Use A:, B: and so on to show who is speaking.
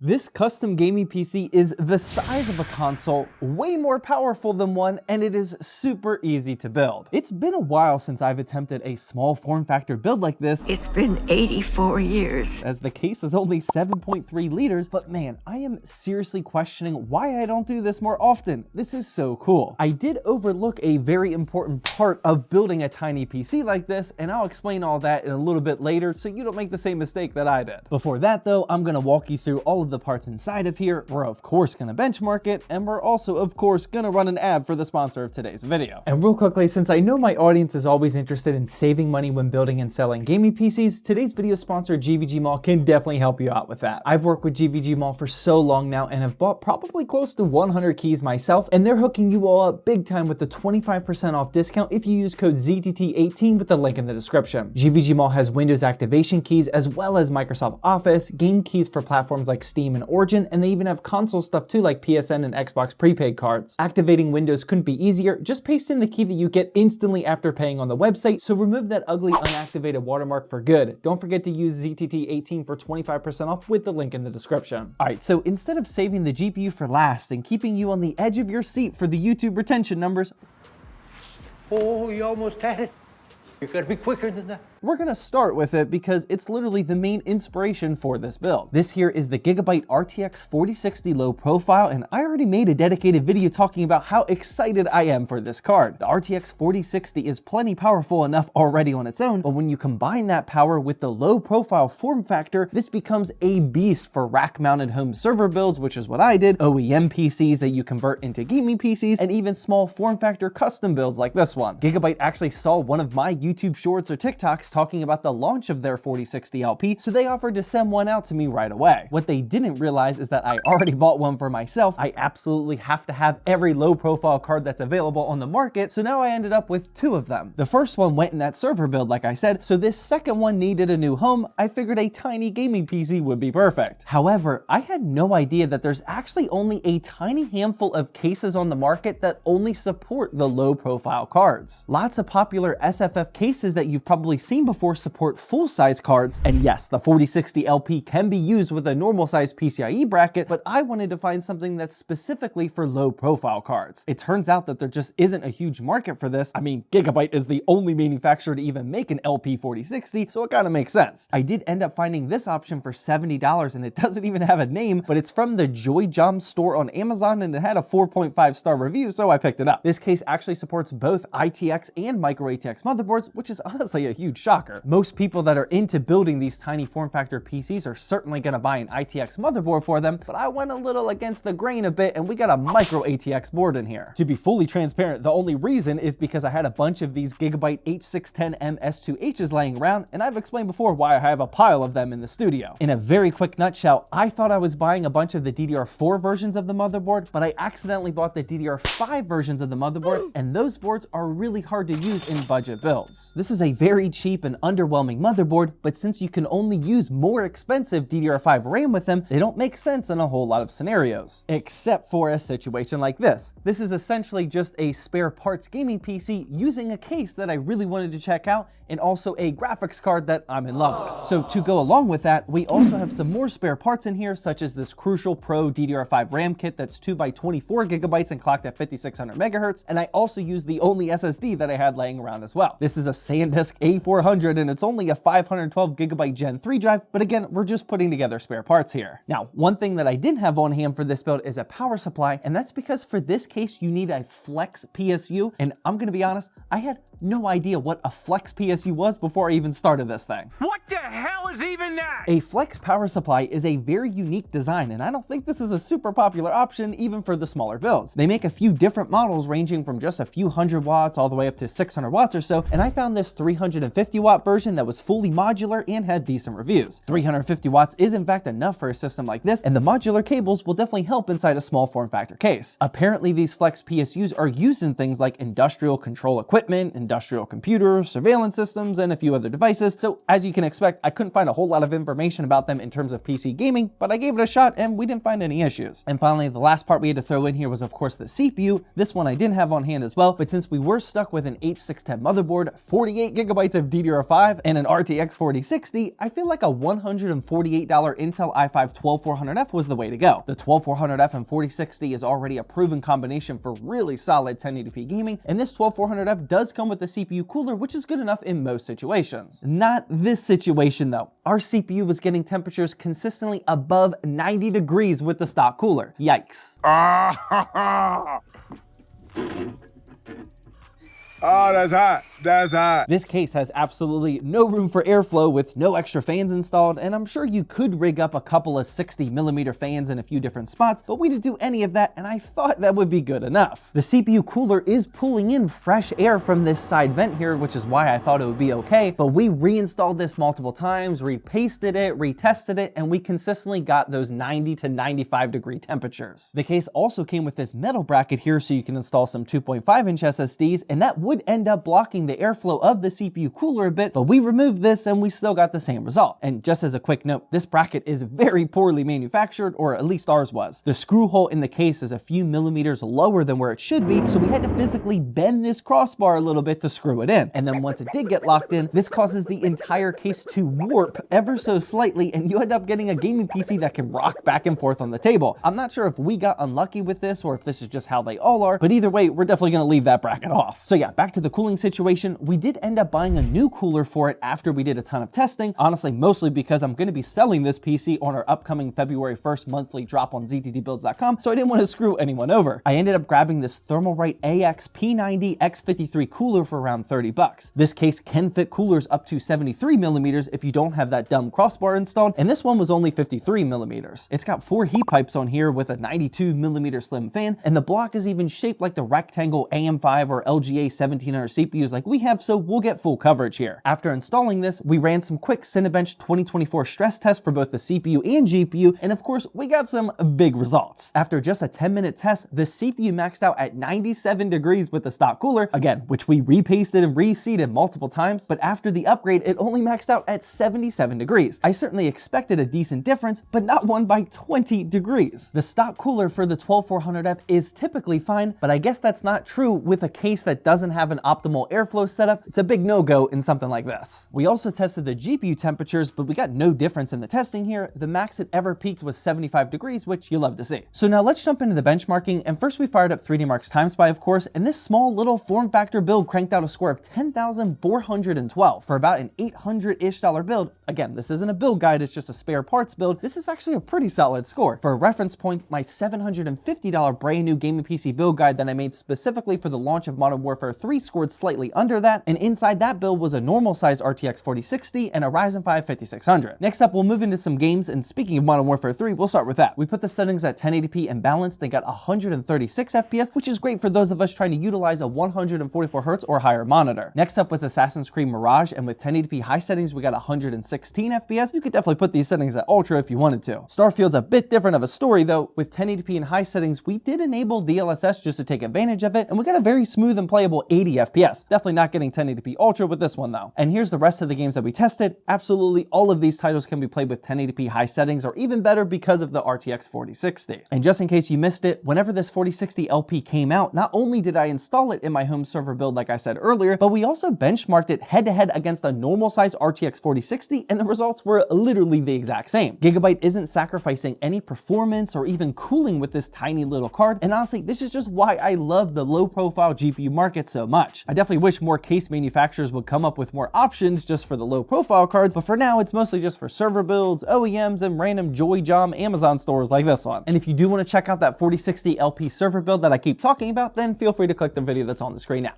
A: This custom gaming PC is the size of a console, way more powerful than one, and it is super easy to build. It's been a while since I've attempted a small form factor build like this.
B: It's been 84 years.
A: As the case is only 7.3 liters, but man, I am seriously questioning why I don't do this more often. This is so cool. I did overlook a very important part of building a tiny PC like this, and I'll explain all that in a little bit later so you don't make the same mistake that I did. Before that though, I'm gonna walk you through all of the parts inside of here. We're of course gonna benchmark it, and we're also of course gonna run an ad for the sponsor of today's video. And real quickly, since I know my audience is always interested in saving money when building and selling gaming PCs, today's video sponsor GVG Mall can definitely help you out with that. I've worked with GVG Mall for so long now and have bought probably close to 100 keys myself, and they're hooking you all up big time with the 25% off discount if you use code ZTT18 with the link in the description. GVG Mall has Windows activation keys as well as Microsoft Office, game keys for platforms like Steam and Origin, and they even have console stuff too, like PSN and Xbox prepaid cards. Activating Windows couldn't be easier. Just paste in the key that you get instantly after paying on the website, so remove that ugly unactivated watermark for good. Don't forget to use ZTT18 for 25% off with the link in the description. All right, so instead of saving the GPU for last and keeping you on the edge of your seat for the YouTube retention numbers,
C: oh, you almost had it. You gotta be quicker than that.
A: we're gonna start with it because it's literally the main inspiration for this build. This here is the Gigabyte RTX 4060 low profile, and I already made a dedicated video talking about how excited I am for this card. The RTX 4060 is plenty powerful enough already on its own, but when you combine that power with the low profile form factor, this becomes a beast for rack mounted home server builds, which is what I did, OEM PCs that you convert into gaming PCs, and even small form factor custom builds like this one. Gigabyte actually saw one of my YouTube shorts or TikToks talking about the launch of their 4060 LP, so they offered to send one out to me right away. What they didn't realize is that I already bought one for myself. I absolutely have to have every low profile card that's available on the market, so now I ended up with two of them. The first one went in that server build, like I said, so this second one needed a new home. I figured a tiny gaming PC would be perfect. However, I had no idea that there's actually only a tiny handful of cases on the market that only support the low profile cards. Lots of popular SFF cases that you've probably seen before support full-size cards, and yes, the 4060 LP can be used with a normal-size PCIe bracket, but I wanted to find something that's specifically for low-profile cards. It turns out that there just isn't a huge market for this. I mean, Gigabyte is the only manufacturer to even make an LP 4060, so it kind of makes sense. I did end up finding this option for $70, and it doesn't even have a name, but it's from the JoyJom store on Amazon, and it had a 4.5-star review, so I picked it up. This case actually supports both ITX and micro ATX motherboards, which is honestly a huge shocker. Most people that are into building these tiny form factor PCs are certainly going to buy an ITX motherboard for them, but I went a little against the grain a bit, and we got a micro ATX board in here. To be fully transparent, the only reason is because I had a bunch of these Gigabyte H610M S2Hs laying around, and I've explained before why I have a pile of them in the studio. In a very quick nutshell, I thought I was buying a bunch of the DDR4 versions of the motherboard, but I accidentally bought the DDR5 versions of the motherboard, and those boards are really hard to use in budget builds. This is a very cheap and underwhelming motherboard, but since you can only use more expensive DDR5 RAM with them, they don't make sense in a whole lot of scenarios. Except for a situation like this. This is essentially just a spare parts gaming PC using a case that I really wanted to check out, and also a graphics card that I'm in love with. So to go along with that, we also have some more spare parts in here, such as this Crucial Pro DDR5 RAM kit that's 2x24 gigabytes and clocked at 5600 megahertz, and I also used the only SSD that I had laying around as well. This is a SanDisk A400, and it's only a 512 gigabyte Gen 3 drive, but again, we're just putting together spare parts here. Now, one thing that I didn't have on hand for this build is a power supply, and that's because for this case, you need a Flex PSU, and I'm gonna be honest, I had no idea what a Flex PSU was before I even started this thing.
C: What the hell is even that?
A: A Flex power supply is a very unique design, and I don't think this is a super popular option even for the smaller builds. They make a few different models ranging from just a few hundred watts all the way up to 600 watts or so, and I found this 350 watt version that was fully modular and had decent reviews. 350 watts is in fact enough for a system like this, and the modular cables will definitely help inside a small form factor case. Apparently these Flex PSUs are used in things like industrial control equipment, industrial computers, surveillance systems, and a few other devices, so as you can expect, I couldn't find a whole lot of information about them in terms of PC gaming, but I gave it a shot and we didn't find any issues. And finally, the last part we had to throw in here was of course the CPU. This one I didn't have on hand as well, but since we were stuck with an H610 motherboard, 48 gigabytes of DDR5 and an RTX 4060, I feel like a $148 Intel i5-12400F was the way to go. The 12400F and 4060 is already a proven combination for really solid 1080p gaming, and this 12400F does come with a CPU cooler, which is good enough in most situations. Not this situation though. Our CPU was getting temperatures consistently above 90 degrees with the stock cooler. Yikes.
D: Oh, that's hot. That's hot.
A: This case has absolutely no room for airflow with no extra fans installed, and I'm sure you could rig up a couple of 60mm fans in a few different spots, but we didn't do any of that, and I thought that would be good enough. The CPU cooler is pulling in fresh air from this side vent here, which is why I thought it would be okay, but we reinstalled this multiple times, repasted it, retested it, and we consistently got those 90 to 95 degree temperatures. The case also came with this metal bracket here so you can install some 2.5-inch SSDs, and that would end up blocking the airflow of the CPU cooler a bit, but we removed this and we still got the same result. And just as a quick note, this bracket is very poorly manufactured, or at least ours was. The screw hole in the case is a few millimeters lower than where it should be, so we had to physically bend this crossbar a little bit to screw it in. And then once it did get locked in, this causes the entire case to warp ever so slightly, and you end up getting a gaming PC that can rock back and forth on the table. I'm not sure if we got unlucky with this or if this is just how they all are, but either way, we're definitely gonna leave that bracket off. So yeah, back to the cooling situation, we did end up buying a new cooler for it after we did a ton of testing, honestly mostly because I'm going to be selling this PC on our upcoming February 1st monthly drop on ZTTbuilds.com, so I didn't want to screw anyone over. I ended up grabbing this Thermalright AX P90 X53 cooler for around 30 bucks. This case can fit coolers up to 73mm if you don't have that dumb crossbar installed, and this one was only 53mm. It's got 4 heat pipes on here with a 92mm slim fan, and the block is even shaped like the rectangle AM5 or LGA 1700 CPUs like we have, so we'll get full coverage here. After installing this, we ran some quick Cinebench 2024 stress tests for both the CPU and GPU, and of course, we got some big results. After just a 10-minute test, the CPU maxed out at 97 degrees with the stock cooler, again, which we repasted and reseated multiple times, but after the upgrade, it only maxed out at 77 degrees. I certainly expected a decent difference, but not one by 20 degrees. The stock cooler for the 12400F is typically fine, but I guess that's not true with a case that doesn't have an optimal airflow setup. It's a big no-go in something like this. We also tested the GPU temperatures, but we got no difference in the testing here. The max it ever peaked was 75 degrees, which you love to see. So now let's jump into the benchmarking, and first we fired up 3D Mark's TimeSpy, of course, and this small little form factor build cranked out a score of 10,412 for about an $800-ish build. Again, this isn't a build guide, it's just a spare parts build. This is actually a pretty solid score. For a reference point, my $750 brand new gaming PC build guide that I made specifically for the launch of Modern Warfare 3 scored slightly under that, and inside that build was a normal size RTX 4060 and a Ryzen 5 5600. Next up, we'll move into some games, and speaking of Modern Warfare 3, we'll start with that. We put the settings at 1080p and balanced and got 136 FPS, which is great for those of us trying to utilize a 144Hz or higher monitor. Next up was Assassin's Creed Mirage, and with 1080p high settings, we got 116 FPS. You could definitely put these settings at ultra if you wanted to. Starfield's a bit different of a story though. With 1080p and high settings, we did enable DLSS just to take advantage of it, and we got a very smooth and playable 80 FPS. Definitely not getting 1080p ultra with this one though. And here's the rest of the games that we tested. Absolutely all of these titles can be played with 1080p high settings, or even better because of the RTX 4060. And just in case you missed it, whenever this 4060 LP came out, not only did I install it in my home server build like I said earlier, but we also benchmarked it head-to-head against a normal size RTX 4060, and the results were literally the exact same. Gigabyte isn't sacrificing any performance or even cooling with this tiny little card, and honestly, this is just why I love the low-profile GPU market so much. I definitely wish more case manufacturers would come up with more options just for the low-profile cards, but for now, it's mostly just for server builds, OEMs, and random JoyJom Amazon stores like this one. And if you do want to check out that 4060 LP server build that I keep talking about, then feel free to click the video that's on the screen now.